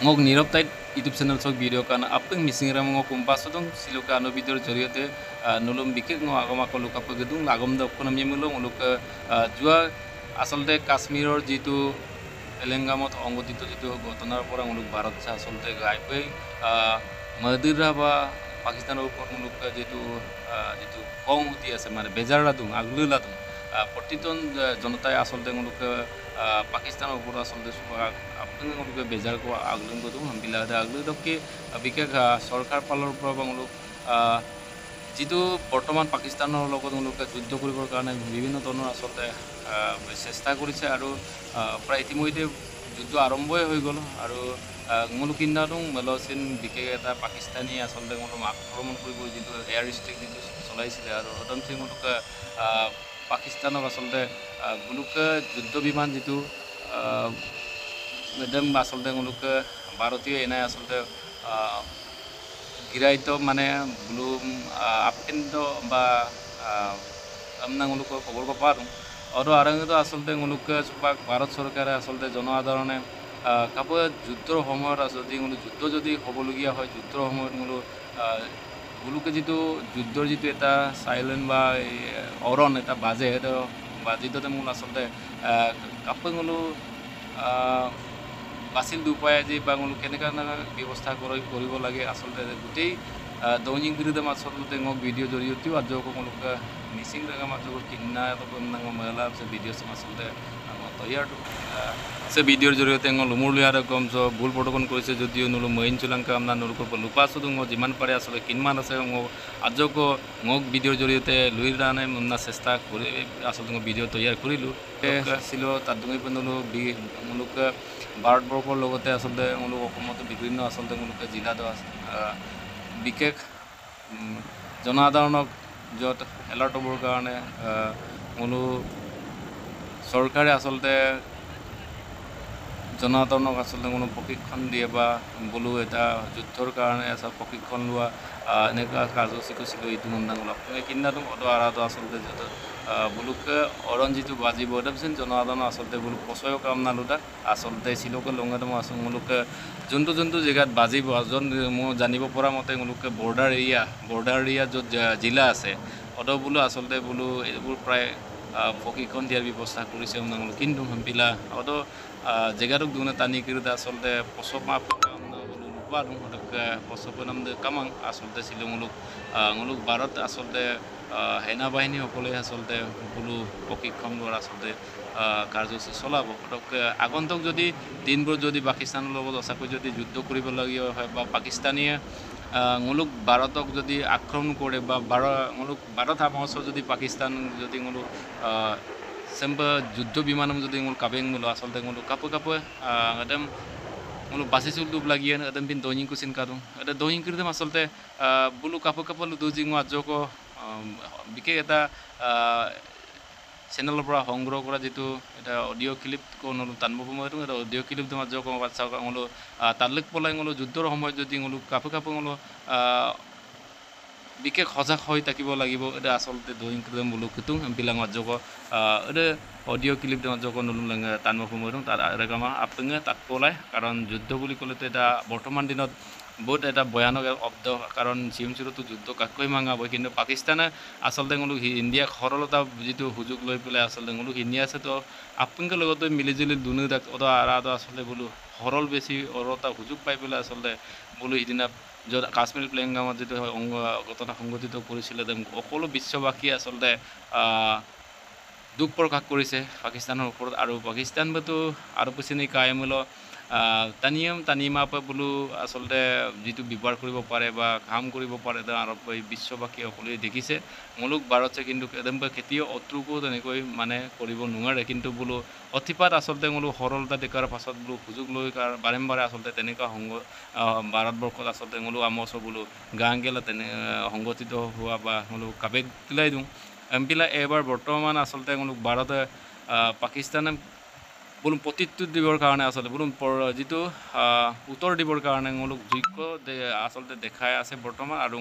ngok nirop tai YouTube channel sok video kan apeng missing ram ngok kumpas dong siluka ano video joriyote nulum bikik ngok agama ko luka pagedung lagom da konam yemulong luka jua আসলতে কাশ্মীৰৰ যিটো তেলেংগামত অংগঠিত যিটো ঘটনাৰ পৰা মুলুক ভাৰত আসলতে গাইপৈ মদিৰা বা পাকিস্তানৰ ওপৰত মুলুক যিটো যিটো সংহতি আছে মানে বেজাৰাদুং আগলুলাদুং প্ৰতিজন জনতাই আসলতে মুলুক পাকিস্তানৰ ওপৰত আসলতে আপুনি মুলুক বেজাৰ কো আগলুং গদুং হামবিলাদে আগলুদকে বিশেষ চৰকাৰ ফালৰ পৰা বা মুলুক যিটো বৰ্তমান পাকিস্তানৰ লগত মুলুকে যুদ্ধ কৰিবৰ কাৰণে বিভিন্ন ধৰণৰ আসলতে চেষ্টা কৰিছে আৰু প্ৰায় ইতিমধ্যে যুদ্ধ আৰম্ভই হৈ গ'ল আৰু মুলুকিন্দানো মেলচিন বিশেষ এটা পাকিস্তানী আসলতে মুলুক আক্ৰমণ কৰিব যিটো এয়াৰ ষ্ট্ৰাইক যিটো চলাইছিলে আৰু সদমসি মুলুকে পাকিস্তানক আসলতে মুলুকে যুদ্ধ বিমান যিটো একদম আসলতে মুলুকে ভাৰতীয় এনাই আসলতে গিৰাইতো মানে বুলু আপকেন্দ্ৰ বা আমনা মুলুকৰ খবৰ পাৰোঁ আৰু আৰঙতো আসলতে মুলুকে ভাৰত চৰকাৰে আসলতে জনসাধাৰণে কাপোৰ যুদ্ধৰ সময়ত যদি যুদ্ধ যদি হ'বলগীয়া হয় যুদ্ধৰ সময়ত মুলুকে যিটো যুদ্ধৰ যিটো এটা চাইলেণ্ট বা অৰণ এটা বাজে সেইটো বাজিটোতে মূল আসলতে কাপোৰ বাছিল দুপায় যে বা কেনেকুৱা ব্যৱস্থা কৰিব লাগে আসলতে গোটেই দৈনিক বিৰুদ্ধে আচলতে মোক ভিডিঅ' জৰিয়তেও আজক মিচিং জায়গা মাজক কিনা মহিলা ভিডিঅ' আচলতে তৈয়াৰ সে ভিডিঅ'ৰ জৰিয়তে লুমুৰ লিয়াৰ কম ভুল প্ৰদৰ্শন কৰিছে যদিও নোলো মহিন চুলাংকা আপোনাৰ নোলোকৰ লুপা চুদুং যিমান পাৰে আচলতে কিমান আছে আজক মোক ভিডিঅ'ৰ জৰিয়তে লৈ ৰাণে মনা চেষ্টা কৰি আচলতে ভিডিঅ' তৈয়াৰ কৰিলোঁ ছিল তাত দুই পেনলো মুলুকে ভাৰতবৰ্ষৰ লগতে আচলতে মুলুক অসমতো বিভিন্ন আচলতে মুলুকে জিলাতো বিশেষ জনসাধাৰণক য'ত এলাৰ্ট হ'বৰ কাৰণে চৰকাৰে আচলতে জনসাধাৰণক আচলতে কোনো প্ৰশিক্ষণ দিয়ে বা বোলো এটা যুদ্ধৰ কাৰণে প্ৰশিক্ষণ লোৱা এনেকুৱা কাৰ্যসূচী ছিল এইটো মন্দাংগুলো কিনাটো অটো আৰাটো আচলতে য'ত বুলুকে অৰণ যিটো বাজিব তাৰপিছত জনসাধাৰণ আচলতে বোলো পচয় কাম নালোতা আচলতে চিলোকে লংগাটো আচল মুলুকে যোনটো জেগাত বাজিব মই জানিব পৰা মতে মুলুকে বৰ্ডাৰ এৰিয়া য'ত জিলা আছে অটো বোলো আচলতে বোলো এইবোৰ প্ৰায় প্ৰশিক্ষণ দিয়াৰ ব্যৱস্থা কৰিছে কিন্তু হাম্পিলা অটো জেগাটোক দুনে টানি কিৰোতে আচলতে পচপা পচপনাম কামাং আচলতে ছিল মুলুক ভাৰত আচলতে সেনাবাহিনীসকলে আচলতে বোলো প্ৰশিক্ষণ লোৱাৰ আচলতে কাৰ্যসূচী চলাব পটককৈ আগন্তুক যদি দিনবোৰ যদি পাকিস্তানৰ লগত সঁচাকৈ যদি যুদ্ধ কৰিবলগীয়া হয় বা পাকিস্তানীয়ে মুলুক ভাৰতক যদি আক্ৰমণ কৰে বা ভাৰত হামাসৰ যদি পাকিস্তান যদি যুদ্ধ বিমানম যদি কাবেং আচলতে কাপোৰ একদম বাচিছিল দুব লাগিয়ে একদম পিন দৈনিক কুচিন কাদুং এটা দৈনিক কৰিলে আচলতে বোলো কাপোৰ দুজি আজক বিশেষ এটা চেনেলৰ পৰা সংগ্ৰহ কৰা যিটো এটা অডিঅ' ক্লিপ টানিব সময়তো এটা অডিঅ' ক্লিপ আজক বাচ্চা তালৈক পলাই যুদ্ধৰ সময়ত যদি কাপোৰ বিশেষ সজাগ হৈ থাকিব লাগিব এটা আচলতে দৈনিক বোলো কুতুং বিলাক আজক এটা অডিঅ' ক্লিপ আজক টানিব সময়তো তাত আপুনি তাত পলাই কাৰণ যুদ্ধ বুলি ক'লেতো এটা বৰ্তমান দিনত বহুত এটা ভয়ানক শব্দ কাৰণ চিমচিৰতো যুদ্ধ কাকৈ মাঙাব কিন্তু পাকিস্তানে আচলতে ইণ্ডিয়াক সৰলতা যিটো সুযোগ লৈ পেলাই আচলতে ইণ্ডিয়া আছে তো আপোনালোকৰ লগতে মিলিজুলি দুনো আৰাটো আচলতে বোলো সৰল বেছি অৰতা সুযোগ পাই পেলাই আচলতে বোলো সিদিনা য'ত কাশ্মীৰ প্লেংগামত যিটো ঘটনা সংঘটিত কৰিছিলে সকলো বিশ্ববাসীয়ে আচলতে দুখ প্ৰকাশ কৰিছে পাকিস্তানৰ ওপৰত আৰু পাকিস্তানতো আৰু পিছনি কায়মূল টানিমাপে বোলো আচলতে যিটো ব্যৱহাৰ কৰিব পাৰে বা কাম কৰিব পাৰে আৰু বিশ্ববাসী সকলোৱে দেখিছে মুলুক ভাৰতে কিন্তু একদম খেতিও অত্ৰুকো তেনেকৈ মানে কৰিব নোৱাৰে কিন্তু বোলো অতিপাত আচলতে সৰলতা দেখুৱাৰ পাছত বোলো সুযোগ লৈ বাৰম্বাৰে আচলতে তেনেকুৱা ভাৰতবৰ্ষত আচলতে আমচৰ বোলো গাঁগেলা সংগঠিত হোৱা বা কাবেগ পিলাই দিওঁ এমপিলা এবাৰ বৰ্তমান আচলতে ভাৰতে পাকিস্তানে বোলো প্ৰত্যুত্তৰ দিবৰ কাৰণে আচলতে বোলো যিটো উত্তৰ দিবৰ কাৰণে যোগ্য আচলতে দেখাই আছে বৰ্তমান আৰু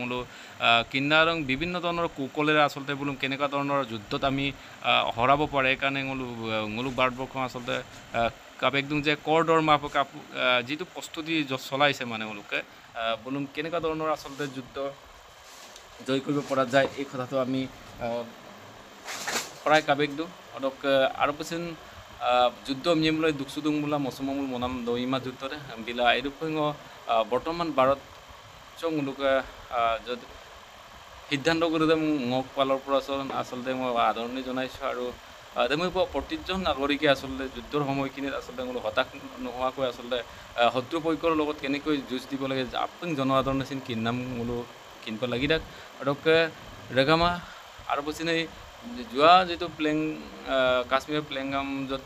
কিন্নাৰং বিভিন্ন ধৰণৰ কৌশলেৰে আচলতে বোলো কেনেকুৱা ধৰণৰ যুদ্ধত আমি হৰাব পাৰে সেইকাৰণে ভাৰতবৰ্ষ আচলতে কাবেকদুং যে কৰডৰ মাপ যিটো প্ৰস্তুতি চলাইছে মানে তেওঁলোকে বলুম কেনেকুৱা ধৰণৰ আচলতে যুদ্ধ জয় কৰিব পৰা যায় এই কথাটো আমি প্ৰায় কাবেকদুং অদক আৰু পিছন যুদ্ধ নিয়মলৈ দুখসুদুং বোলা মচমমুল মনাম দইমা যুদ্ধৰে বিলা এইৰূপং বৰ্তমান ভাৰত চংলোকে যদি সিদ্ধান্ত কৰি মোক পালৰ পৰা আচলতে মই আদৰণি জনাইছোঁ আৰু মই প্ৰতিজন নাগৰিকে আচলতে যুদ্ধৰ সময়খিনিত আচলতে হতাশ নোহোৱাকৈ আচলতে শত্ৰুপক্ষৰ লগত কেনেকৈ যুঁজ দিব লাগে আপুনি জনসাধাৰণে চিন কিনাম কিনিব লাগি থাক আৰু ৰেগামা আৰু পছিনে যোৱা যিটো কাশ্মীৰৰ প্লেংগাম য'ত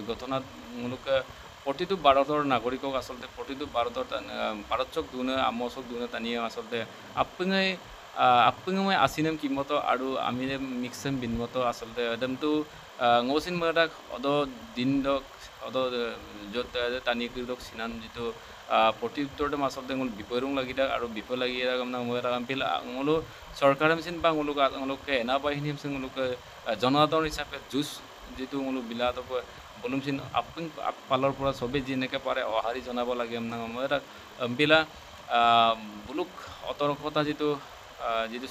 ঘটনাত তেওঁলোকে প্ৰতিটো ভাৰতৰ নাগৰিকক আচলতে প্ৰতিটো ভাৰতচক দুনে আমচক দুনে টানিয়ে আচলতে আপুনি মই আছিনেম কিমত আৰু আমি মিক্সেম বিনমত আচলতে একদমতো ngawsin mo tak odo dindok odo jot tani kidok sinan jitu প্রত্যুত্তর আসলতে বিপরং লাগি থাক আর বিপদ লাগি আম্পিল আঙুলো সরকার মিশন বা আঙুলোকে এনা বাহিনী মিশন জনসাধারণ হিসাবে যুঁজ যেটো বিলাত বলুমচিন আপন পালৰ পৰা সবে যেনেকৈ পাৰে অহাৰি জনাব লাগে মই এটা আম্পিলা বুলুক অতৰ্কতা যিটো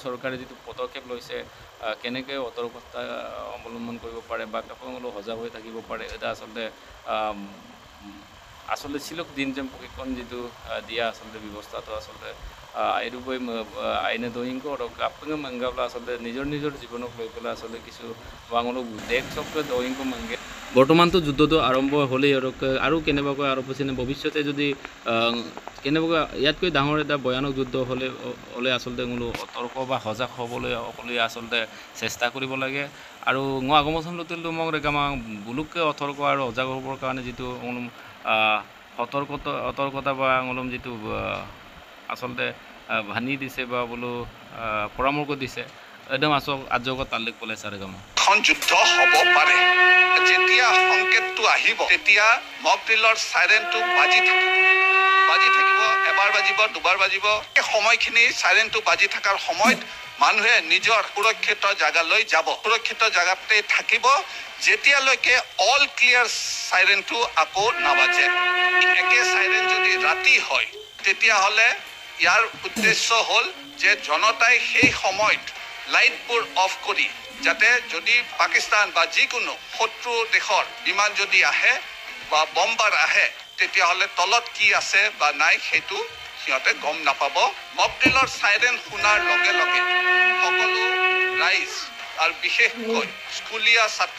চৰকাৰে যিটো পদক্ষেপ লৈছে কেনেকৈ অতৰ্কতা অৱলম্বন কৰিব পাৰে বা সকলো সজাগ হৈ থাকিব পাৰে এটা আচলতে চিলক দিন যেন প্ৰশিক্ষণ যিটো দিয়া আচলতে ব্যৱস্থাটো আচলতে এইৰূপে আইনে দৈনিক আপনি মাংগাবলা আচলতে নিজৰ জীৱনক লৈ পেলাই আচলতে কিছু বাঙালক দেশ চক্ৰ দৈনিক মাংগে বৰ্তমানতো যুদ্ধটো আৰম্ভ হ'লেই আৰু কেনেবাকৈ আৰু পিছনে ভৱিষ্যতে যদি কেনেবাকৈ ইয়াতকৈ ডাঙৰ এটা ভয়ানক যুদ্ধ হ'লে আচলতে অতৰ্ক বা সজাগ হ'বলৈ সকলোৱে আচলতে চেষ্টা কৰিব লাগে আৰু আগমচন লোটেলটো মোক ৰেগামা বুলুককৈ অতৰ্ক আৰু সজাগ হ'বৰ কাৰণে যিটো অতৰ্কতা বা যিটো আচলতে ভানি দিছে বা বোলো পৰামৰ্শ দিছে একদম আজগত তাল্লিক পলাইছে ৰেগামা যুদ্ধ হ'ব পাৰে যেতিয়া সংকেতটো আহিব তেতিয়া মক ড্ৰিলৰ সাইৰেনটো বাজি থাকিব এবাৰ বাজিব দুবাৰ বাজিব এই সময়খিনি সাইৰেনটো বাজি থকাৰ সময়ত মানুহে নিজৰ সুৰক্ষিত জায়গালৈ যাব সুৰক্ষিত জায়গাতে থাকিব যেতিয়ালৈকে অল ক্লিয়াৰ সাইৰেনটো আকৌ নাবাজে একে সাইৰেন যদি ৰাতি হয় তেতিয়াহ'লে ইয়াৰ উদ্দেশ্য হ'ল যে জনতাই সেই সময়ত লাইটবোৰ অফ কৰি যাতে যদি পাকিস্তান বা যিকোনো শত্ৰু দেশৰ বিমান যদি আহে বা বম্বাৰ আহে তেতিয়াহ'লে তলত কি আছে বা নাই সেইটো সিহঁতে গম নাপাব মক ড্ৰিলৰ সাইৰেন শুনাৰ লগে লগে সকলো ৰাইজ আৰু বিশেষকৈ স্কুলীয়া ছাত্ৰ